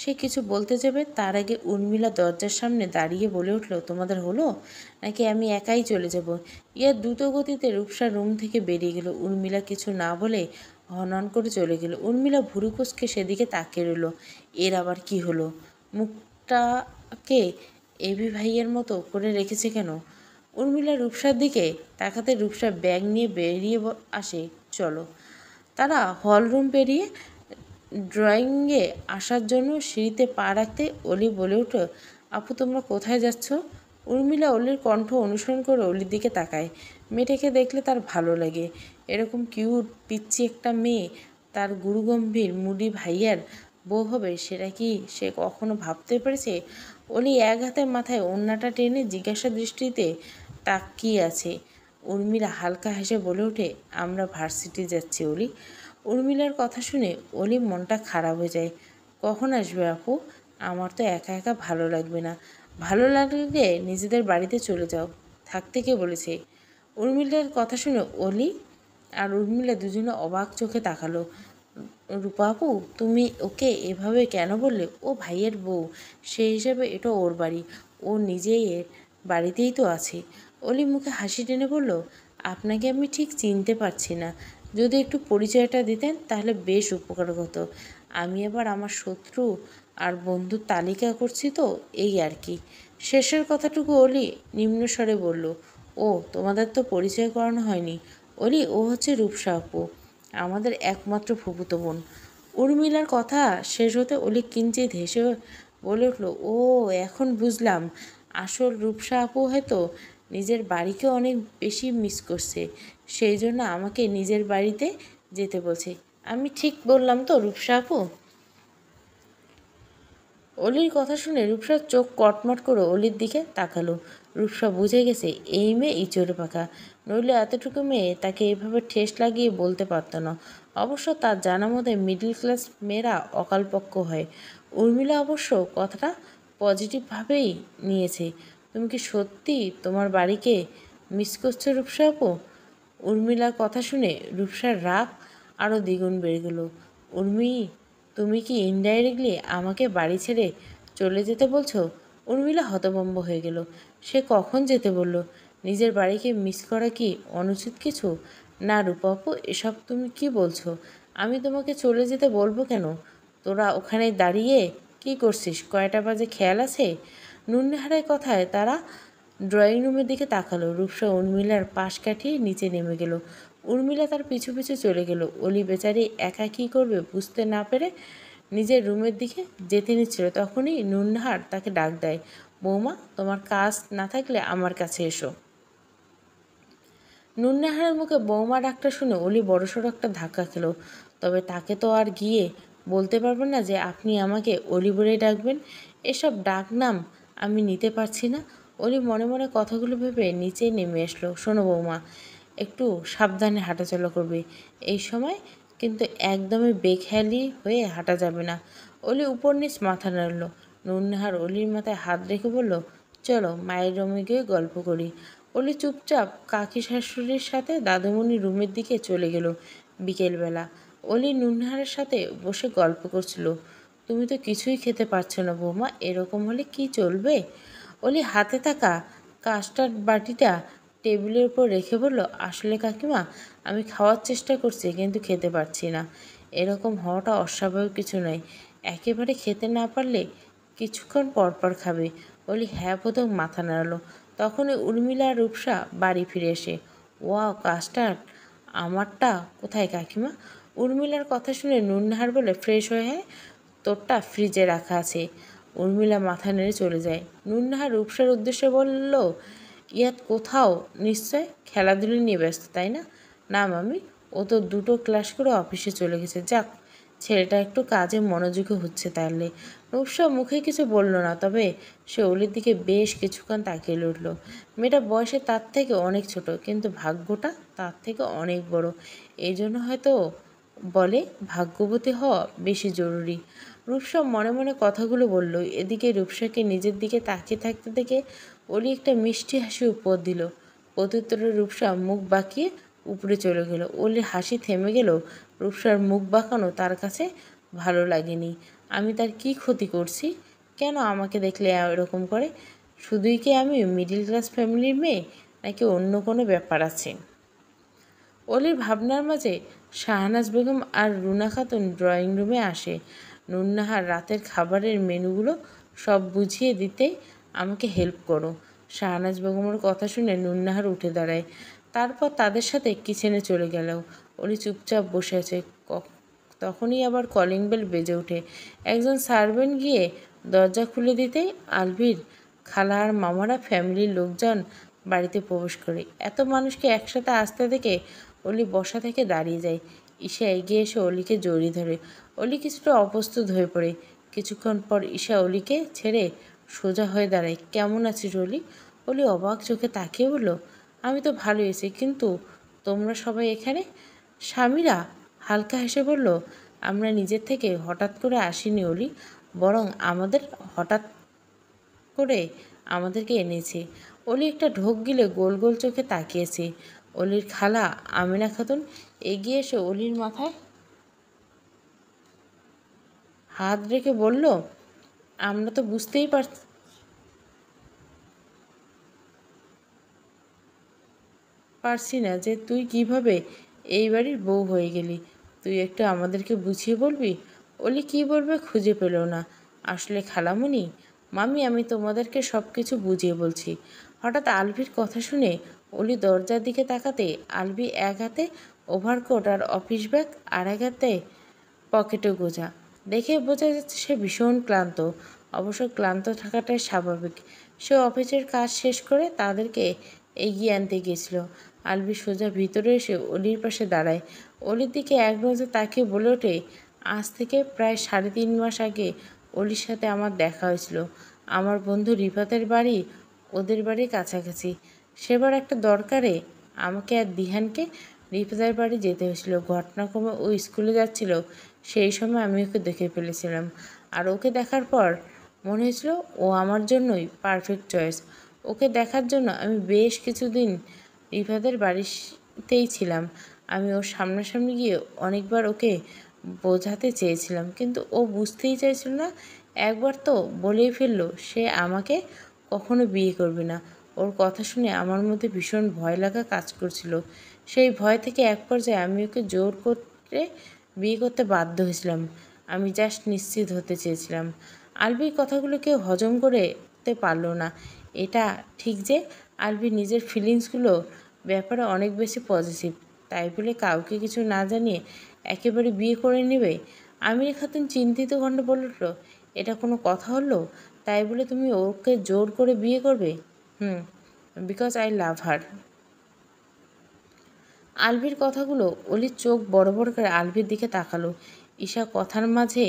সে কিছু বলতে যাবে, তার আগে উর্মিলা দরজার সামনে দাঁড়িয়ে বলে উঠল, তোমাদের হলো নাকি আমি একাই চলে যাব? ইয়াদ দ্রুত গতিতে রূপসার রুম থেকে বেরিয়ে গেল। উর্মিলা কিছু না বলে হনহন করে চলে গেল। উর্মিলা ভুরু কুঁচকে সেদিকে তাকিয়ে রইল। এর আবার কি হলো? মুখটাকে এবি ভাইয়ের মতো করে রেখেছে কেন? উর্মিলা রূপসার দিকে তাকাতে রূপসা ব্যাগ নিয়ে বেরিয়ে আসে। চলো। তারা হলরুম পেরিয়ে ড্রয়িংয়ে আসার জন্য সিঁড়িতে পা রাখতে অলি বলে উঠল, আপু তোমরা কোথায় যাচ্ছ? উর্মিলা অলির কণ্ঠ অনুসরণ করে অলির দিকে তাকায়। মেয়েটাকে দেখলে তার ভালো লাগে। এরকম কিউট পিচ্ছি একটা মেয়ে তার গুরুগম্ভীর মুডি ভাইয়ার বউ হবে, সেটা কি সে কখনো ভাবতে পেরেছে? অলি এক হাতে মাথায় ওড়নাটা টেনে জিজ্ঞাসা দৃষ্টিতে তাকিয়ে আছে। উর্মিলা হালকা হেসে বলে ওঠে, আমরা ভার্সিটি যাচ্ছি অলি। উর্মিলার কথা শুনে অলি মনটা খারাপ হয়ে যায়। কখন আসবে আপু? আমার তো একা একা ভালো লাগবে না। ভালো লাগলে নিজেদের বাড়িতে চলে যাও। থাকতে কে বলেছে? উর্মিলার কথা শুনে অলি আর উর্মিলা দুজনে অবাক চোখে তাকালো। রূপা আপু, তুমি ওকে এভাবে কেন বললে? ও ভাইয়ের বউ, সেই হিসাবে এটা ওর বাড়ি। ও নিজেই এর বাড়িতেই তো আছে। অলি মুখে হাসি টেনে বলল, আপনাকে আমি ঠিক চিনতে পারছি না। যদি একটু পরিচয়টা দিতেন তাহলে বেশ উপকার হতো। আমি আবার আমার শত্রু আর বন্ধুর তালিকা করছি তো, এই আর কি। শেষের কথাটুকু অলি নিম্নস্বরে বলল, ও তোমাদের তো পরিচয় করানো হয়নি। অলি, ও হচ্ছে রূপসা আপু, আমাদের একমাত্র ফুফুতো বোন। উর্মিলার কথা শেষ হতে অলি কিঞ্চিত হেসে বলে উঠল, ও এখন বুঝলাম। আসল রূপসা আপু হয়তো নিজের বাড়িকে অনেক বেশি মিস করছে, সেই জন্য আমাকে নিজের বাড়িতে যেতে বলছে। আমি ঠিক বললাম তো রূপসা আপু? অলির কথা শুনে রূপসার চোখ কটমট করে অলির দিকে তাকালো। রূপসা বুঝে গেছে এই মেয়ে ইঁচড়ে পাকা, নইলে এতটুকু মেয়ে তাকে এভাবে ঠেস লাগিয়ে বলতে পারত না। অবশ্য তার জানা মতে মিডল ক্লাস মেয়েরা অকালপক্ষ হয়। উর্মিলা অবশ্য কথাটা পজিটিভভাবেই নিয়েছে। তুমি কি সত্যি তোমার বাড়িকে মিস করছো রূপসা আপু? উর্মিলার কথা শুনে রূপসার রাগ আরও দ্বিগুণ বেড়ে গেল। উর্মি, তুমি কি ইনডাইরেক্টলি আমাকে বাড়ি ছেড়ে চলে যেতে বলছো? উর্মিলা হতভম্ব হয়ে গেল। সে কখন যেতে বলল? নিজের বাড়িকে মিস করা কি অনুচিত কিছু? না রূপা, এসব তুমি কি বলছো? আমি তোমাকে চলে যেতে বলবো কেন? তোরা ওখানে দাঁড়িয়ে কি করছিস? কয়টা বাজে খেয়াল আছে? নুনহারের কথায় তারা ড্রয়িং রুমের দিকে তাকালো। রূপসা উর্মিলার পাশ কাটিয়ে নিচে নেমে গেল। উর্মিলা তার পিছু পিছু চলে গেল। অলি বেচারি একা কী করবে বুঝতে না পেরে নিজের রুমের দিকে যেতে নিচ্ছিল, তখনই নুনহার তাকে ডাক দেয়, বৌমা, তোমার কাজ না থাকলে আমার কাছে এসো। নুনহারের মুখে বৌমা ডাকটা শুনে অলি বড়সড় একটা ধাক্কা খেল। তবে তাকে তো আর গিয়ে বলতে পারবেন না যে আপনি আমাকে অলি বলেই ডাকবেন। এসব ডাক নাম আমি নিতে পারছি না। অলি মনে মনে কথাগুলো ভেবে নিচে নেমে আসলো। শোনো বৌমা, একটু সাবধানে হাঁটাচলা করবে। এই সময় কিন্তু একদমই বেখেয়ালি হয়ে হাঁটা যাবে না। অলি উপর নিচ মাথা নাড়ল। নুনহার অলির মাথায় হাত রেখে বলল, চলো মায়ের রুমে গিয়ে গল্প করি। অলি চুপচাপ কাকি শাশুড়ির সাথে দাদুমণির রুমের দিকে চলে গেল। বিকেলবেলা অলি নুনহারের সাথে বসে গল্প করছিল। তুমি তো কিছুই খেতে পারছো না বৌমা, এরকম হলে কি চলবে? অলি হাতে থাকা কাস্টার্ড বাটিটা টেবিলের উপর রেখে বলল, আসলে কাকিমা, আমি খাওয়ার চেষ্টা করছি কিন্তু খেতে পারছি না। এরকম হওয়াটা অস্বাভাবিক কিছু নয়। একেবারে খেতে না পারলে কিছুক্ষণ পর পর খাবে। অলি হ্যাঁ বোধক মাথা নাড়ালো। তখনই উর্মিলা আর রূপসা বাড়ি ফিরে এসে, ওয়াও কাস্টার্ড, আমারটা কোথায় কাকিমা? উর্মিলার কথা শুনে নুন্নাহার বলে, ফ্রেশ হয়ে হ্যাঁ, তোরটা ফ্রিজে রাখা আছে। উর্মিলা মাথা নেড়ে চলে যায়। নুন্নাহার রূপসার উদ্দেশ্যে বলল, ইয়াত কোথাও নিশ্চয় খেলাধুলো নিয়ে ব্যস্ত, তাই না? না মামি, ও তো দুটো ক্লাস করে অফিসে চলে গেছে। যাক, ছেলেটা একটু কাজে মনোযোগী হচ্ছে তাহলে। রূপসা মুখে কিছু বলল না, তবে সে অলির দিকে বেশ কিছুক্ষণ তাকিয়ে উঠল। মেয়েটা বয়সে তার থেকে অনেক ছোট, কিন্তু ভাগ্যটা তার থেকে অনেক বড়। এই জন্য হয়তো বলে ভাগ্যবতী হওয়া বেশি জরুরি। রূপসা মনে মনে কথাগুলো বলল। এদিকে রূপসাকে নিজের দিকে তাকিয়ে থাকতে দেখে অলি একটা মিষ্টি হাসি উপহার দিল। প্রত্যুত্তরে রূপসা মুখ বাঁকিয়ে উপরে চলে গেল। অলির হাসি থেমে গেল। রূপসার মুখ বাঁকানো তার কাছে ভালো লাগেনি। আমি তার কি ক্ষতি করছি? কেন আমাকে দেখলে এরকম করে? শুধুই কি আমি মিডিল ক্লাস ফ্যামিলির মেয়ে, নাকি অন্য কোনো ব্যাপার আছে? অলির ভাবনার মাঝে শাহনাজ বেগম আর রুনা খাতুন ড্রয়িং রুমে আসে। নুন্নাহার রাতের খাবারের মেনুগুলো সব বুঝিয়ে দিতে আমাকে হেল্প করো। শাহনাজ বেগমের কথা শুনে নুন্নাহার উঠে দাঁড়ায়। তারপর তাদের সাথে কিচেনে চলে গেল। অলি চুপচাপ বসে আছে। তখনই আবার কলিং বেল বেজে ওঠে। একজন সার্ভেন্ট গিয়ে দরজা খুলে দিতেই আলভির খালা আর মামারা ফ্যামিলির লোকজন বাড়িতে প্রবেশ করে। এত মানুষকে একসাথে আসতে দেখে অলি বসা থেকে দাঁড়িয়ে যায়। ঈশা এগিয়ে এসে অলিকে জড়িয়ে ধরে। অলি কিছুটা অপ্রস্তুত হয়ে পড়ে। কিছুক্ষণ পর ঈশা অলিকে ছেড়ে সোজা হয়ে দাঁড়ায়। কেমন আছিস অলি? অলি অবাক চোখে তাকিয়ে বলল, আমি তো ভালোই আছি, কিন্তু তোমরা সবাই এখানে? স্বামীরা হালকা হেসে বলল, আমরা নিজের থেকে হঠাৎ করে আসিনি অলি, বরং আমাদের হঠাৎ করে আমাদেরকে এনেছে। অলি একটা ঢোক গিলে গোল গোল চোখে তাকিয়েছে। অলির খালা আমিনা খাতুন এগিয়ে এসে অলির মাথায় হাত রেখে বলল, আমরা তো বুঝতেই পারছি না যে তুই কিভাবে এই বাড়ির বউ হয়ে গেলি। তুই একটু আমাদেরকে বুঝিয়ে বলবি? অলি কি বলবে খুঁজে পেল না। আসলে খালামণি, মামি, আমি তোমাদেরকে সব কিছু বুঝিয়ে বলছি। হঠাৎ আলভির কথা শুনে অলি দরজার দিকে তাকাতে আলভি এক হাতে ওভারকোট আর অফিস ব্যাগ, আর এক হাতে পকেটে গোজা। দেখে বোঝা যাচ্ছে সে ভীষণ ক্লান্ত। অবশ্য ক্লান্ত থাকাটাই স্বাভাবিক। সে অফিসের কাজ শেষ করে তাদেরকে এগিয়ে আনতে গিয়েছিল। আলভি সোজা ভিতরে এসে অলির পাশে দাঁড়ায়। অলির দিকে এক নজর তাকিয়ে বলে ওঠে, আজ থেকে প্রায় 3.5 মাস আগে অলির সাথে আমার দেখা হয়েছিল। আমার বন্ধু রিফাতের বাড়ি ওদের বাড়ির কাছাকাছি। সেবার একটা দরকারে আমাকে আর দিহানকে রিফাতের বাড়ি যেতে হয়েছিল। ঘটনাক্রমে ও স্কুলে যাচ্ছিল, সেই সময় আমি ওকে দেখে ফেলেছিলাম। আর ওকে দেখার পর মনে হয়েছিল ও আমার জন্যই পারফেক্ট চয়েস। ওকে দেখার জন্য আমি বেশ কিছুদিন রিফাতের বাড়িতেই ছিলাম। আমি ওর সামনাসামনি গিয়ে অনেকবার ওকে বোঝাতে চেয়েছিলাম, কিন্তু ও বুঝতেই চাইছিল না। একবার তো বলেই ফেললো সে আমাকে কখনো বিয়ে করবে না। ওর কথা শুনে আমার মধ্যে ভীষণ ভয় লাগা কাজ করছিল। সেই ভয় থেকে এক পর্যায়ে আমি ওকে জোর করে বিয়ে করতে বাধ্য হয়েছিলাম। আমি জাস্ট নিশ্চিত হতে চেয়েছিলাম। আলভির কথাগুলো কেউ হজম করতে পারল না। এটা ঠিক যে আলভি নিজের ফিলিংসগুলোর ব্যাপারে অনেক বেশি পজিটিভ। তাই বলে কাউকে কিছু না জানিয়ে একেবারে বিয়ে করে নেবে? আমিনা খাতুন চিন্তিত কণ্ঠে বলে উঠল, এটা কোনো কথা হলো? তাই বলে তুমি ওকে জোর করে বিয়ে করবে? বিকজ আই লাভ হার। আলভির কথাগুলো অলির চোখ বড় বড় করে আলভির দিকে তাকালো। ঈশা কথার মাঝে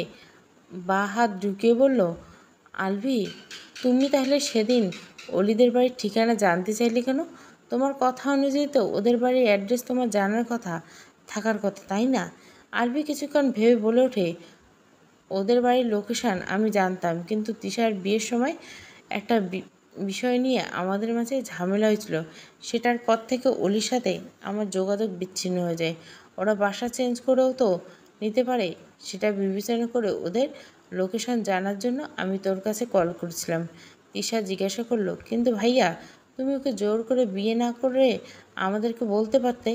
হাত ঢুকিয়ে বলল, আলভি, তুমি তাহলে সেদিন অলিদের বাড়ির ঠিকানা জানতে চাইলে কেন? তোমার কথা অনুযায়ী তো ওদের বাড়ির অ্যাড্রেস তোমার জানার কথা, থাকার কথা, তাই না? আলভি কিছুক্ষণ ভেবে বলে ওঠে, ওদের বাড়ির লোকেশান আমি জানতাম, কিন্তু তিশার বিয়ের সময় একটা বিষয় নিয়ে আমাদের মাঝে ঝামেলা হয়েছিল। সেটার পর থেকে অলির সাথে আমার যোগাযোগ বিচ্ছিন্ন হয়ে যায়। ওরা বাসা চেঞ্জ করেও তো নিতে পারে। সেটা বিবেচনা করে ওদের লোকেশন জানার জন্য আমি তোর কাছে কল করেছিলাম। তিশা জিজ্ঞাসা করলো, কিন্তু ভাইয়া, তুমি ওকে জোর করে বিয়ে না করে আমাদেরকে বলতে পারতে।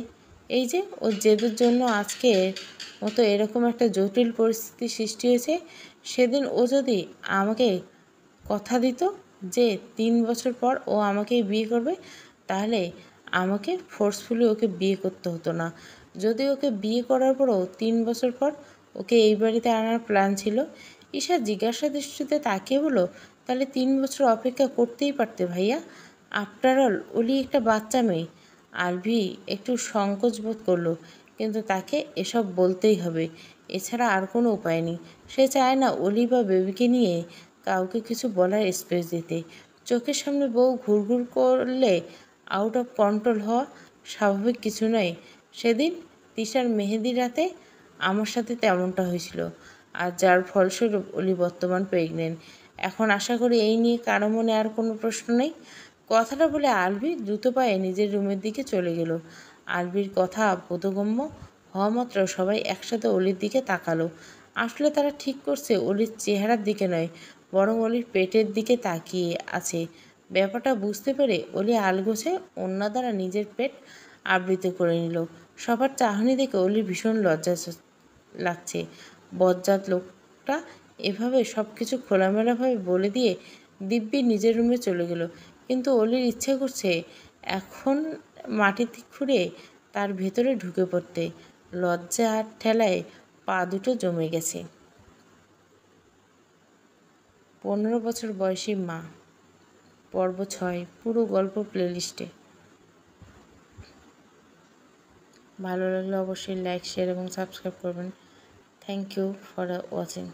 এই যে ওর জেদের জন্য আজকে মতো এরকম একটা জটিল পরিস্থিতি সৃষ্টি হয়েছে। সেদিন ও যদি আমাকে কথা দিত যে 3 বছর পর ও আমাকেই বিয়ে করবে, তাহলে আমাকে ফোর্সফুলি ওকে বিয়ে করতে হতো না। যদি ওকে বিয়ে করার পরও 3 বছর পর ওকে এই বাড়িতে আনার প্ল্যান ছিল। ঈশা জিজ্ঞাসা দৃষ্টিতে তাকিয়ে বলল, তাহলে 3 বছর অপেক্ষা করতেই পারতে ভাইয়া। আফটার অল অলি একটা বাচ্চা মেয়ে। আলভি একটু সংকোচ বোধ করলো, কিন্তু তাকে এসব বলতেই হবে, এছাড়া আর কোনো উপায় নেই। সে চায় না অলি বা বেবিকে নিয়ে কাউকে কিছু বলার স্পেস দিতে। চোখের সামনে বউ ঘুরঘুর করলে আউট অফ কন্ট্রোল হওয়া স্বাভাবিক কিছু নয়। সেদিন তিশার মেহেদি রাতে আমার সাথে তেমনটা হয়েছিল, আর যার ফলস্বরূপ অলি বর্তমান প্রেগনেন্ট। এখন আশা করি এই নিয়ে কারো মনে আর কোনো প্রশ্ন নেই। কথাটা বলে আলভি দ্রুত পায়ে নিজের রুমের দিকে চলে গেল। আলভির কথা বোধগম্য হওয়া মাত্র সবাই একসাথে অলির দিকে তাকালো। আসলে তারা ঠিক করছে অলির চেহারার দিকে নয়, বরং অলির পেটের দিকে তাকিয়ে আছে। ব্যাপারটা বুঝতে পেরে অলি আলগোছে ওড়না দ্বারা নিজের পেট আবৃত করে নিল। সবার চাহনি দেখে অলির ভীষণ লজ্জা লাগছে। বজ্জাত লোকটা এভাবে সব কিছু খোলামেলাভাবে বলে দিয়ে দিব্যি নিজের রুমে চলে গেল। কিন্তু অলির ইচ্ছে করছে এখন মাটিতে খুঁড়ে তার ভেতরে ঢুকে পড়তে। লজ্জার ঠেলায় পা দুটো জমে গেছে। 15 বছর বয়সী মা, পর্ব 6, পুরো গল্প প্লেলিস্টে। ভালো লাগলে অবশ্যই লাইক, শেয়ার এবং সাবস্ক্রাইব করবেন। Thank you for watching.